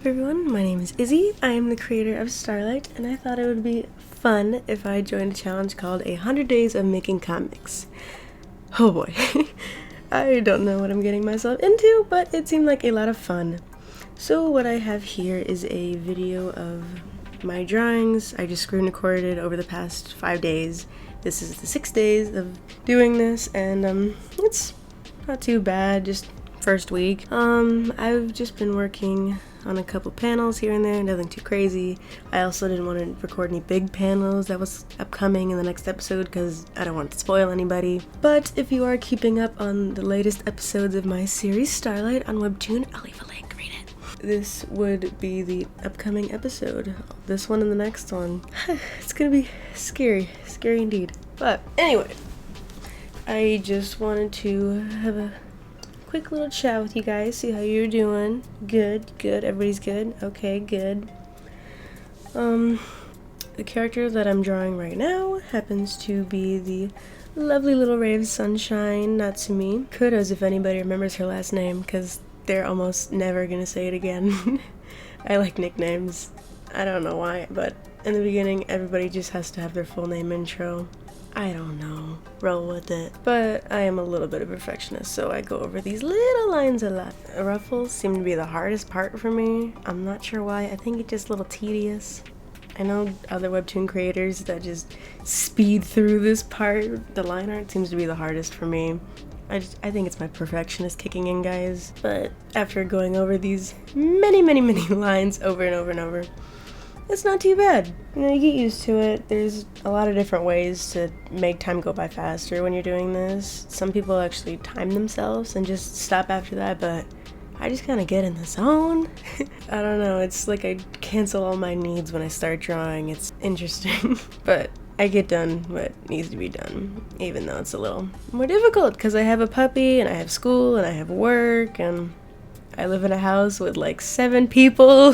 Everyone, my name is Izzy. I am the creator of Starlight, and I thought it would be fun if I joined a challenge called 100 Days of Making Comics. Oh boy. I don't know what I'm getting myself into, but it seemed like a lot of fun. So what I have here is a video of my drawings. I just screen recorded over the past 5 days. This is the 6 days of doing this, and it's not too bad, just first week. I've just been working on a couple panels here and there, nothing too crazy. I also didn't want to record any big panels that was upcoming in the next episode because I don't want to spoil anybody. But if you are keeping up on the latest episodes of my series Starlight on Webtoon, I'll leave a link, read it. This would be the upcoming episode. This one and the next one. It's gonna be scary indeed. But anyway, I just wanted to have a quick little chat with you guys, see how you're doing. Good, everybody's good. Okay, good. The character that I'm drawing right now happens to be the lovely little ray of sunshine, Natsumi. Kudos if anybody remembers her last name, because they're almost never gonna say it again. I like nicknames. I don't know why, but in the beginning, everybody just has to have their full name intro. I don't know. Roll with it. But I am a little bit of a perfectionist, so I go over these little lines a lot. Ruffles seem to be the hardest part for me. I'm not sure why. I think it's just a little tedious. I know other webtoon creators that just speed through this part. The line art seems to be the hardest for me. I think it's my perfectionist kicking in, guys. But after going over these many lines over and over and over, it's not too bad. You know, you get used to it. There's a lot of different ways to make time go by faster when you're doing this. Some people actually time themselves and just stop after that, but I just kind of get in the zone. I don't know, it's like I cancel all my needs when I start drawing. It's interesting. But I get done what needs to be done, even though it's a little more difficult because I have a puppy and I have school and I have work and I live in a house with like 7 people,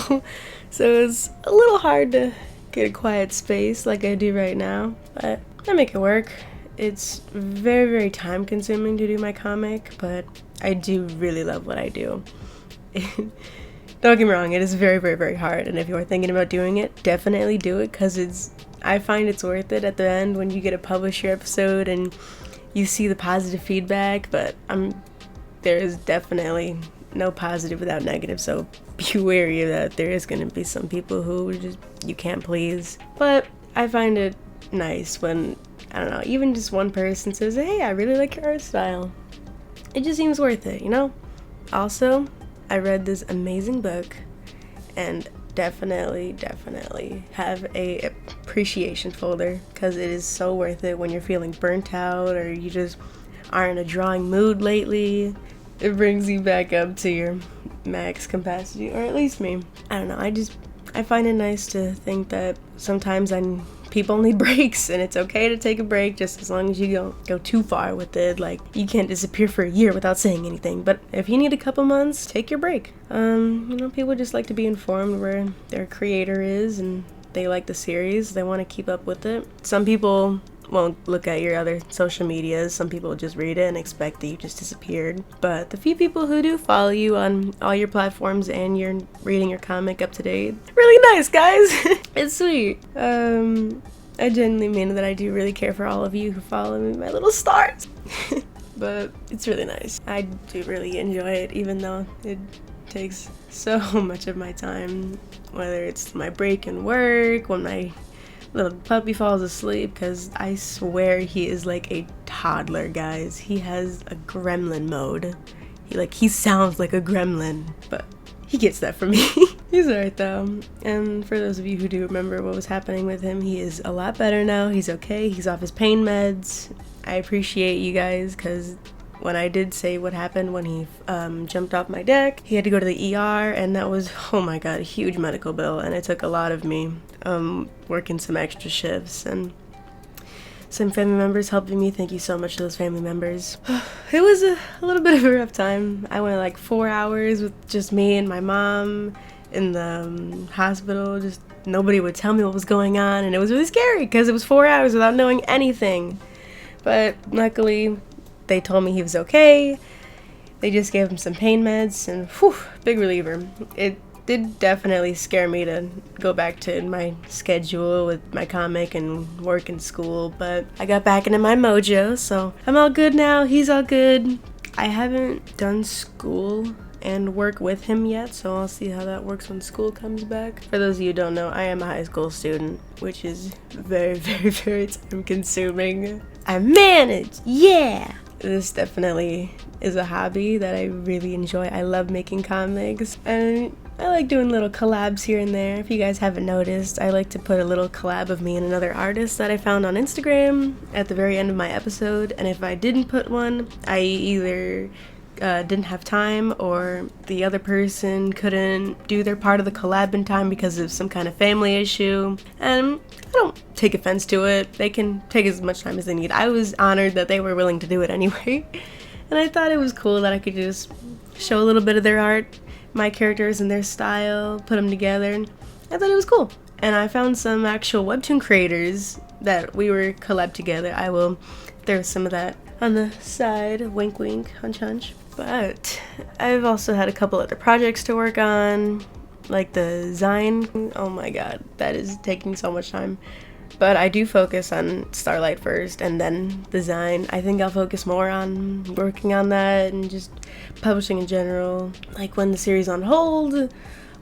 so it's a little hard to get a quiet space like I do right now, but I make it work. It's very time consuming to do my comic, but I do really love what I do. Don't get me wrong, it is very hard, and if you are thinking about doing it, definitely do it, because I find it's worth it at the end when you get to publish your episode and you see the positive feedback, but there is definitely no positive without negative, so be wary of that. There is going to be some people who just you can't please, but I find it nice when, I don't know, even just one person says, hey, I really like your art style. It just seems worth it, you know? Also, I read this amazing book and definitely have a appreciation folder, because it is so worth it when you're feeling burnt out or you just aren't in a drawing mood lately. It brings you back up to your max capacity, or at least me. I don't know, I find it nice to think that sometimes people need breaks, and it's okay to take a break just as long as you don't go too far with it. Like, you can't disappear for a year without saying anything, but if you need a couple months, take your break. People just like to be informed where their creator is, and they like the series, they want to keep up with it. Some people won't look at your other social medias. Some people just read it and expect that you just disappeared. But the few people who do follow you on all your platforms and you're reading your comic up to date, really nice, guys. It's sweet. I genuinely mean that I do really care for all of you who follow me, my little stars. But it's really nice. I do really enjoy it, even though it takes so much of my time, whether it's my break in work, when my little puppy falls asleep, because I swear he is like a toddler, guys. He has a gremlin mode. He sounds like a gremlin, but he gets that from me. He's alright though. And for those of you who do remember what was happening with him, he is a lot better now. He's okay. He's off his pain meds. I appreciate you guys, because when I did say what happened when he jumped off my deck, he had to go to the ER, and that was, oh my god, a huge medical bill, and it took a lot of me working some extra shifts, and some family members helping me. Thank you so much to those family members. It was a little bit of a rough time. I went like 4 hours with just me and my mom in the hospital. Just nobody would tell me what was going on, and it was really scary because it was 4 hours without knowing anything. But luckily, they told me he was okay. They just gave him some pain meds, and whew, big reliever. did definitely scare me to go back to my schedule with my comic and work and school, but I got back into my mojo, so I'm all good now. He's all good. I haven't done school and work with him yet, so I'll see how that works when school comes back. For those of you who don't know, I am a high school student, which is very, very, very time consuming. I manage, yeah! This definitely is a hobby that I really enjoy. I love making comics, and I like doing little collabs here and there. If you guys haven't noticed, I like to put a little collab of me and another artist that I found on Instagram at the very end of my episode, and if I didn't put one, I either didn't have time or the other person couldn't do their part of the collab in time because of some kind of family issue, and I don't take offense to it. They can take as much time as they need. I was honored that they were willing to do it anyway, and I thought it was cool that I could just show a little bit of their art, my characters and their style, put them together. I thought it was cool, and I found some actual webtoon creators that we were collab together. I will throw some of that on the side, wink wink, hunch hunch. But I've also had a couple other projects to work on, like the Zine. Oh my god, that is taking so much time. But I do focus on Starlight first and then the Zine. I think I'll focus more on working on that and just publishing in general. Like when the series on hold,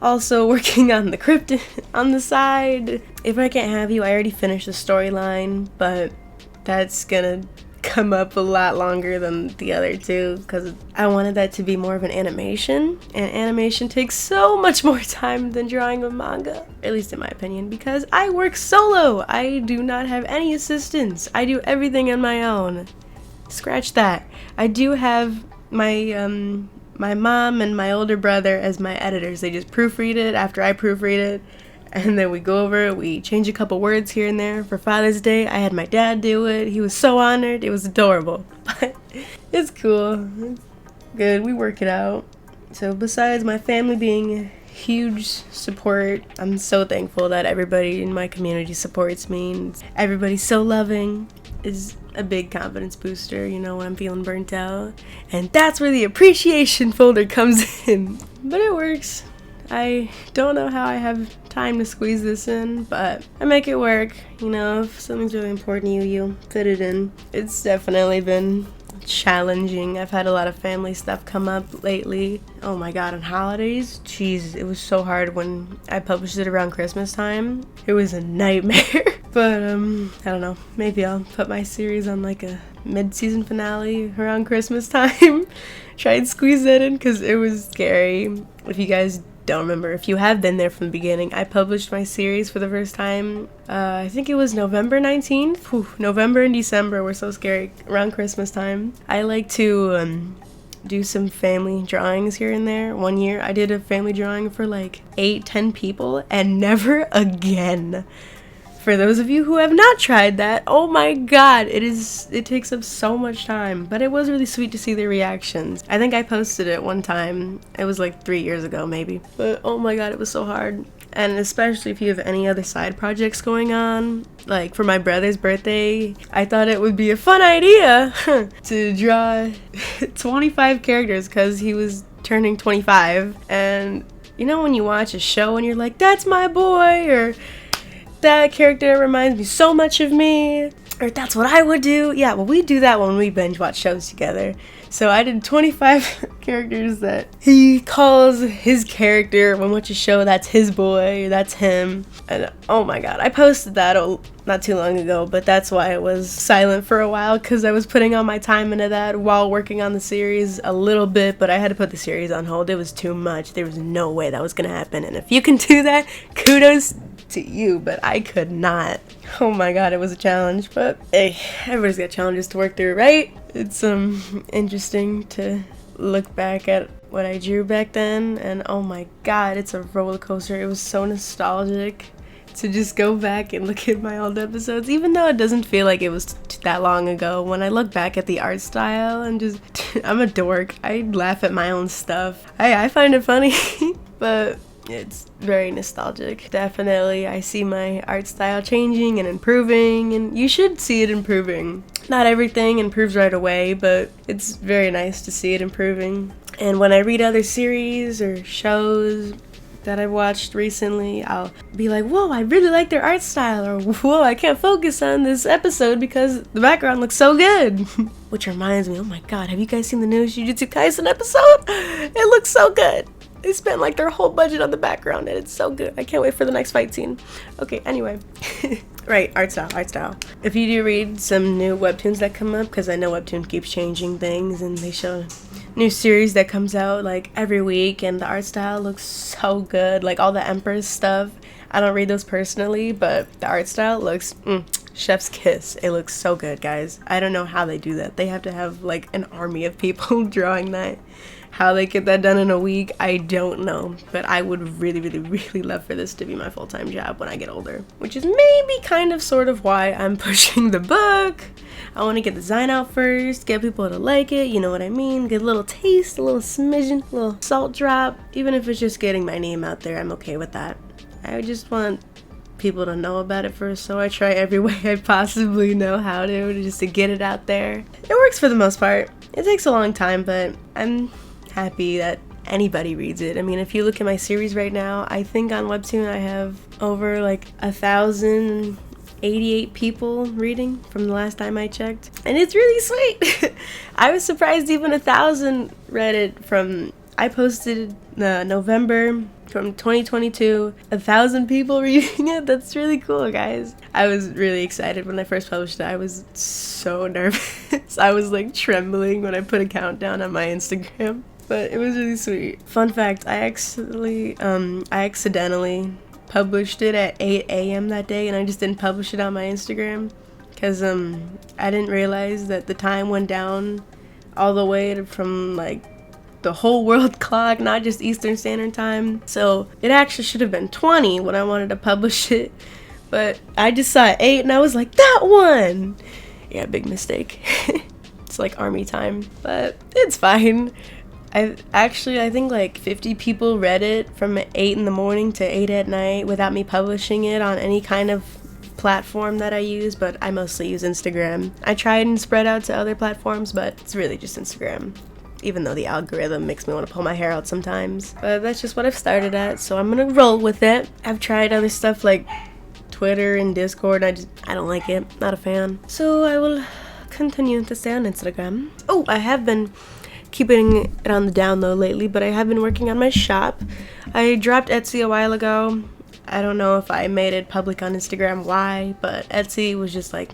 also working on the crypt on the side. If I can't have you, I already finished the storyline, but that's gonna come up a lot longer than the other two because I wanted that to be more of an animation, and animation takes so much more time than drawing a manga, at least in my opinion, because I work solo. I do not have any assistants. I do everything on my own. Scratch that. I do have my my mom and my older brother as my editors. They just proofread it after I proofread it, and then we go over it, we change a couple words here and there. For Father's Day, I had my dad do it. He was so honored. It was adorable. But it's cool. It's good. We work it out. So besides my family being huge support, I'm so thankful that everybody in my community supports me. And everybody's so loving. Is a big confidence booster, you know, when I'm feeling burnt out. And that's where the appreciation folder comes in. But it works. I don't know how I have time to squeeze this in, but I make it work. You know, if something's really important to you, you fit it in. It's definitely been challenging. I've had a lot of family stuff come up lately. Oh my god, on holidays, jeez, it was so hard when I published it around Christmas time. It was a nightmare. But I don't know, maybe I'll put my series on like a mid-season finale around Christmas time. Try and squeeze that in because it was scary. If you guys don't remember, if you have been there from the beginning, I published my series for the first time, I think it was November 19th. Whew, November and December were so scary around Christmas time. I like to do some family drawings here and there. One year I did a family drawing for like 8-10 people and never again. For those of you who have not tried that, oh my god, it takes up so much time, but it was really sweet to see the reactions. I think I posted it one time. It was like 3 years ago maybe, but oh my god, it was so hard. And especially if you have any other side projects going on, like for my brother's birthday, I thought it would be a fun idea to draw 25 characters because he was turning 25. And you know when you watch a show and you're like, that's my boy, or that character reminds me so much of me, or that's what I would do. Yeah, well, we do that when we binge watch shows together. So I did 25 characters that he calls his character when we watch a show. That's his boy, that's him. And oh my god, I posted that not too long ago, but that's why I was silent for a while, because I was putting all my time into that while working on the series a little bit, but I had to put the series on hold. It was too much. There was no way that was gonna happen, and if you can do that, kudos to you, but I could not. Oh my god, it was a challenge, but hey, everybody's got challenges to work through, right? It's interesting to look back at what I drew back then, and oh my god, it's a roller coaster. It was so nostalgic to just go back and look at my old episodes, even though it doesn't feel like it was that long ago. When I look back at the art style and just I'm a dork. I laugh at my own stuff. I find it funny, but it's very nostalgic. Definitely, I see my art style changing and improving, and you should see it improving. Not everything improves right away, but it's very nice to see it improving. And when I read other series or shows, that I watched recently, I'll be like, whoa, I really like their art style, or whoa, I can't focus on this episode because the background looks so good. Which reminds me, oh my god, have you guys seen the new Jujutsu Kaisen episode? It looks so good. They spent like their whole budget on the background and it's so good. I can't wait for the next fight scene. Okay, anyway. Right, art style. If you do read some new webtoons that come up, because I know Webtoon keeps changing things and they show new series that comes out like every week, and the art style looks so good. Like all the Empress stuff, I don't read those personally, but the art style looks chef's kiss. It looks so good, guys. I don't know how they do that. They have to have like an army of people drawing that. How they get that done in a week, I don't know. But I would really, really, really love for this to be my full-time job when I get older. Which is maybe kind of sort of why I'm pushing the book. I want to get the design out first, get people to like it, you know what I mean? Get a little taste, a little smidgen, a little salt drop. Even if it's just getting my name out there, I'm okay with that. I just want people to know about it first, so I try every way I possibly know how to, just to get it out there. It works for the most part. It takes a long time, but I'm happy that anybody reads it. I mean, if you look at my series right now, I think on Webtoon I have over like 1,088 people reading from the last time I checked, and it's really sweet. I was surprised even 1,000 read it. From I posted November from 2022, 1,000 people reading it. That's really cool, guys. I was really excited when I first published it. I was so nervous. I was like trembling when I put a countdown on my Instagram. But it was really sweet. Fun fact, I accidentally published it at 8 a.m. that day, and I just didn't publish it on my Instagram because I didn't realize that the time went down all the way from like the whole world clock, not just Eastern Standard Time. So it actually should have been 20 when I wanted to publish it, but I just saw 8 and I was like, that one! Yeah, big mistake. It's like army time, but it's fine. I think like 50 people read it from 8 in the morning to 8 at night without me publishing it on any kind of platform that I use, but I mostly use Instagram. I tried and spread out to other platforms, but it's really just Instagram, even though the algorithm makes me want to pull my hair out sometimes. But that's just what I've started at, so I'm gonna roll with it. I've tried other stuff like Twitter and Discord. I don't like it, not a fan. So I will continue to stay on Instagram. Oh, I have been keeping it on the down low lately, but I have been working on my shop. I dropped Etsy a while ago. I don't know if I made it public on Instagram why, but Etsy was just like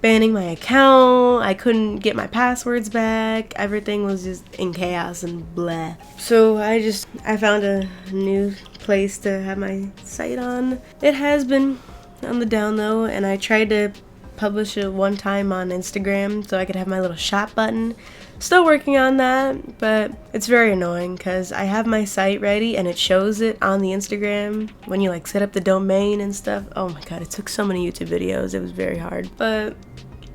banning my account. I couldn't get my passwords back. Everything was just in chaos and blah. So I found a new place to have my site on. It has been on the down low, and I tried to publish it one time on Instagram so I could have my little shop button. Still working on that, but it's very annoying because I have my site ready and it shows it on the Instagram when you like set up the domain and stuff. Oh my god, it took so many YouTube videos. It was very hard, but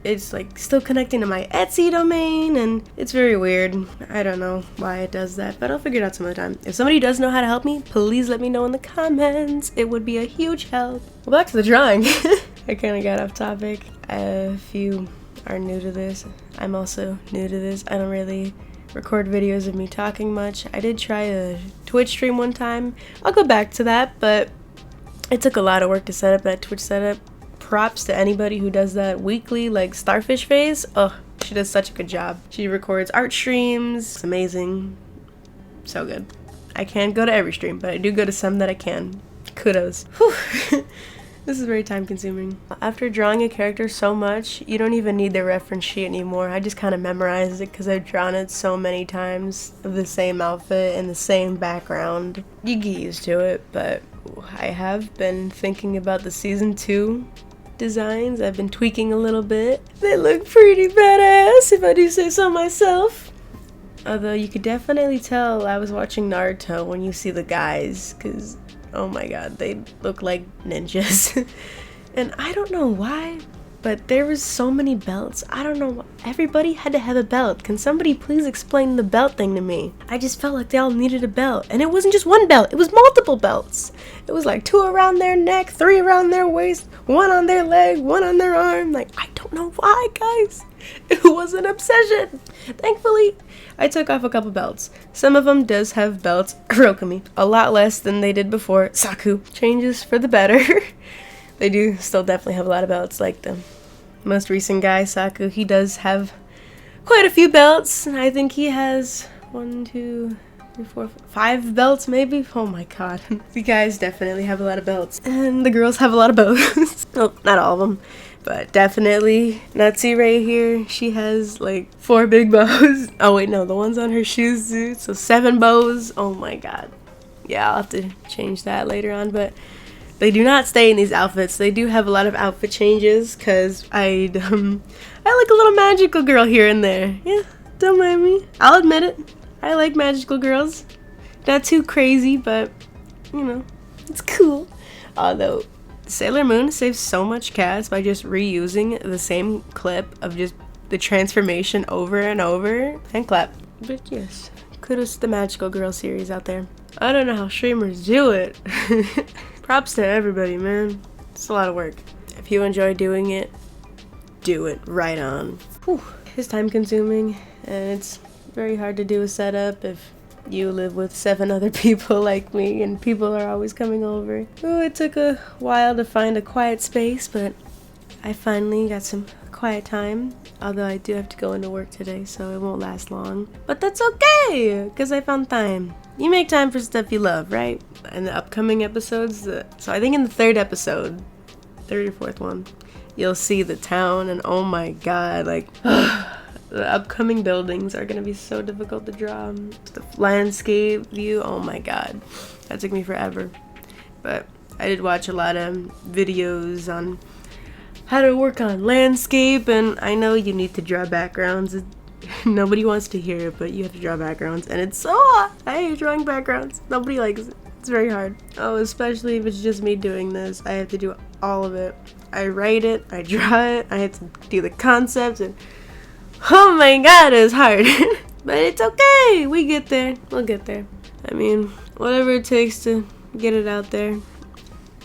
it's like still connecting to my Etsy domain and it's very weird. I don't know why it does that, but I'll figure it out some other time. If somebody does know how to help me, please let me know in the comments. It would be a huge help. Well, back to the drawing. I kind of got off topic. If you are new to this, I'm also new to this. I don't really record videos of me talking much. I did try a Twitch stream one time. I'll go back to that, but it took a lot of work to set up that Twitch setup. Props to anybody who does that weekly, like Starfish Face. Oh, she does such a good job. She records art streams. It's amazing. So good. I can't go to every stream, but I do go to some that I can. Kudos. Whew. This is very time consuming. After drawing a character so much, you don't even need the reference sheet anymore. I just kind of memorized it because I've drawn it so many times of the same outfit and the same background. You get used to it, but I have been thinking about the season 2 designs. I've been tweaking a little bit. They look pretty badass if I do say so myself. Although you could definitely tell I was watching Naruto when you see the guys, because oh my god, they look like ninjas. And I don't know why, but there was so many belts. I don't know, everybody had to have a belt. Can somebody please explain the belt thing to me? I just felt like they all needed a belt. And it wasn't just one belt, it was multiple belts. It was like 2 around their neck, 3 around their waist, 1 on their leg, 1 on their arm. Like, I don't know why, guys. It was an obsession. Thankfully, I took off a couple belts. Some of them does have belts. Kurokami. A lot less than they did before. Saku. Changes for the better. They do still definitely have a lot of belts. Like the most recent guy, Saku, he does have quite a few belts. I think he has 1, 2, 3, 4, 5 belts maybe. Oh my god. The guys definitely have a lot of belts. And the girls have a lot of bows. Oh, not all of them. But definitely Natsu right here, she has like 4 big bows. Oh wait, no, the ones on her shoes, dude. So 7 bows. Oh my god. Yeah, I'll have to change that later on, but they do not stay in these outfits. They do have a lot of outfit changes because I like a little magical girl here and there. Yeah, don't mind me. I'll admit it. I like magical girls. Not too crazy, but you know, it's cool. Although Sailor Moon saves so much cast by just reusing the same clip of just the transformation over and over and clap. But yes, kudos to the Magical Girl series out there. I don't know how streamers do it. Props to everybody, man. It's a lot of work. If you enjoy doing it, do it right on. Whew. It's time consuming and it's very hard to do a setup if you live with 7 other people like me and people are always coming over. Oh, it took a while to find a quiet space, but I finally got some quiet time. Although I do have to go into work today, so it won't last long. But that's okay, because I found time. You make time for stuff you love, right? In the upcoming episodes, so I think in the 3rd episode, 3rd or 4th one, you'll see the town, and oh my god, like, the upcoming buildings are gonna be so difficult to draw. The landscape view, oh my god, that took me forever. But I did watch a lot of videos on how to work on landscape, and I know you need to draw backgrounds. Nobody wants to hear it, but you have to draw backgrounds, and it's so hard. I hate drawing backgrounds. Nobody likes it. It's very hard. Oh, especially if it's just me doing this. I have to do all of it. I write it, I draw it, I have to do the concepts, and oh my god, it's hard. But it's okay. We get there. We'll get there. I mean, whatever it takes to get it out there.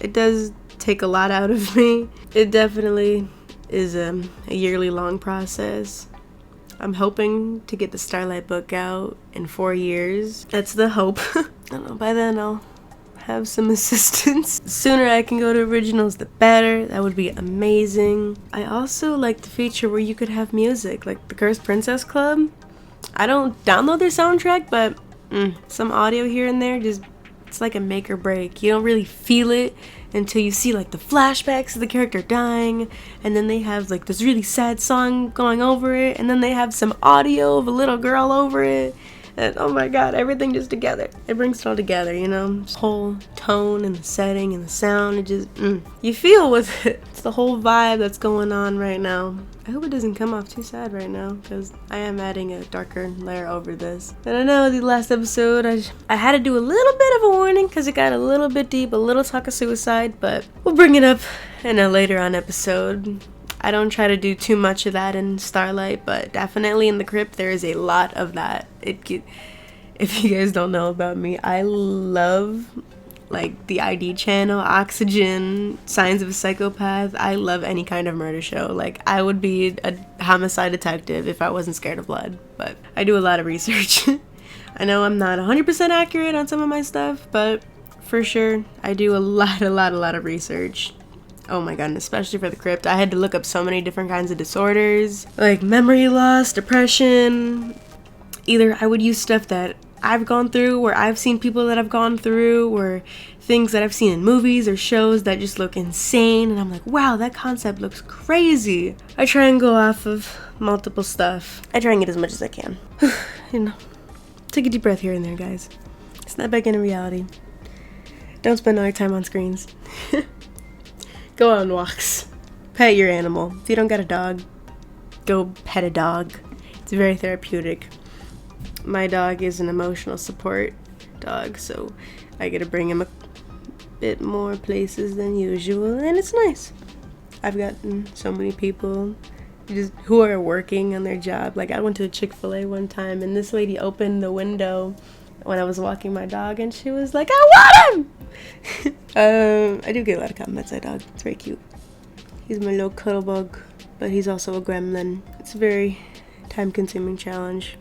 It does take a lot out of me. It definitely is a yearly long process. I'm hoping to get the Starlight book out in 4 years. That's the hope. I don't know, by then I'll have some assistance. The sooner I can go to originals, the better. That would be amazing. I also like the feature where you could have music, like the Cursed Princess Club. I don't download their soundtrack, but some audio here and there, just it's like a make or break. You don't really feel it until you see like the flashbacks of the character dying, and then they have like this really sad song going over it, and then they have some audio of a little girl over it, and oh my god, everything just together. It brings it all together, you know? Just whole tone and the setting and the sound, it just, you feel with it. It's the whole vibe that's going on right now. I hope it doesn't come off too sad right now, because I am adding a darker layer over this. And I know the last episode, I had to do a little bit of a warning, because it got a little bit deep, a little talk of suicide, but we'll bring it up in a later on episode. I don't try to do too much of that in Starlight, but definitely in the Crypt, there is a lot of that. If you guys don't know about me, I love like the ID channel, Oxygen, Signs of a Psychopath. I love any kind of murder show. Like, I would be a homicide detective if I wasn't scared of blood, but I do a lot of research. I know I'm not 100% accurate on some of my stuff, but for sure, I do a lot of research. Oh my god, and especially for the Crypt, I had to look up so many different kinds of disorders, like memory loss, depression. Either I would use stuff that I've gone through, or I've seen people that have gone through, or things that I've seen in movies or shows that just look insane, and I'm like, wow, that concept looks crazy. I try and go off of multiple stuff. I try and get as much as I can. You know, take a deep breath here and there, guys. Snap back into reality. Don't spend all your time on screens. Go on walks. Pet your animal. If you don't got a dog, go pet a dog. It's very therapeutic. My dog is an emotional support dog, so I get to bring him a bit more places than usual, and it's nice. I've gotten so many people who are working on their job. Like, I went to a Chick-fil-A one time, and this lady opened the window when I was walking my dog, and she was like, I want him! I do get a lot of compliments on my dog. It's very cute. He's my little cuddle bug, but he's also a gremlin. It's a very time-consuming challenge.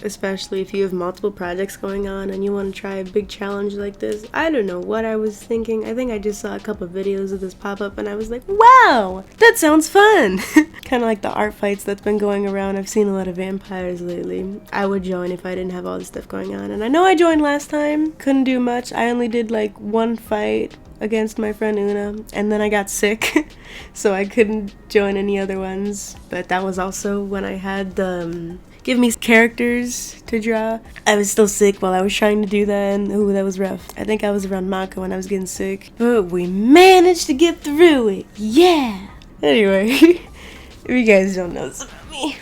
especially if you have multiple projects going on and you want to try a big challenge like this. I don't know what I was thinking. I think I just saw a couple of videos of this pop up and I was like, wow, that sounds fun. Kind of like the art fights that's been going around. I've seen a lot of vampires lately. I would join if I didn't have all this stuff going on. And I know I joined last time, couldn't do much. I only did like one fight against my friend Una, and then I got sick, so I couldn't join any other ones. But that was also when I had the give me characters to draw. I was still sick while I was trying to do that, and ooh, that was rough. I think I was around Mako when I was getting sick, but we managed to get through it. Yeah. Anyway, if you guys don't know this about me,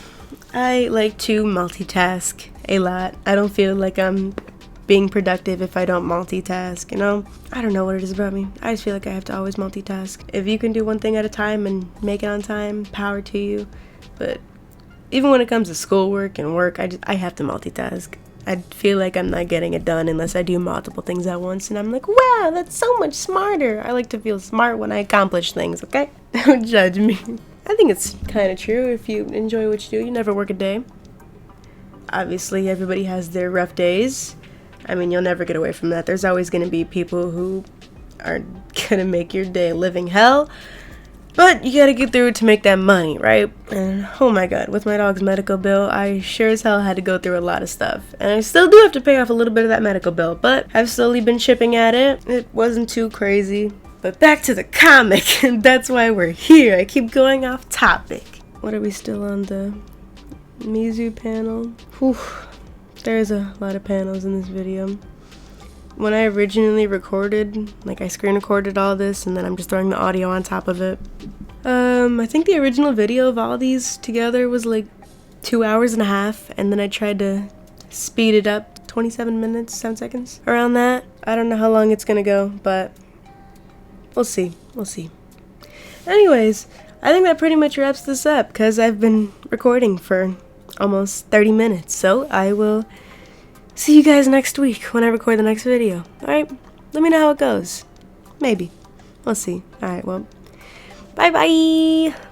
I like to multitask a lot. I don't feel like I'm being productive if I don't multitask, you know? I don't know what it is about me. I just feel like I have to always multitask. If you can do one thing at a time and make it on time, power to you. But even when it comes to schoolwork and work, I have to multitask. I feel like I'm not getting it done unless I do multiple things at once, and I'm like, wow, that's so much smarter. I like to feel smart when I accomplish things, okay? Don't judge me. I think it's kind of true. If you enjoy what you do, you never work a day. Obviously, everybody has their rough days. I mean, you'll never get away from that. There's always going to be people who are going to make your day a living hell. But you got to get through it to make that money, right? And oh my god, with my dog's medical bill, I sure as hell had to go through a lot of stuff. And I still do have to pay off a little bit of that medical bill, but I've slowly been chipping at it. It wasn't too crazy. But back to the comic, and that's why we're here. I keep going off topic. What are we still on, the Mizu panel? Whew. There's a lot of panels in this video. When I originally recorded, like I screen recorded all this and then I'm just throwing the audio on top of it. I think the original video of all these together was like 2 hours and a half, and then I tried to speed it up 27 minutes, 7 seconds, around that. I don't know how long it's gonna go, but we'll see. Anyways, I think that pretty much wraps this up because I've been recording for almost 30 minutes, so I will see you guys next week when I record the next video. Alright, let me know how it goes. Maybe. We'll see. Alright, well, bye bye!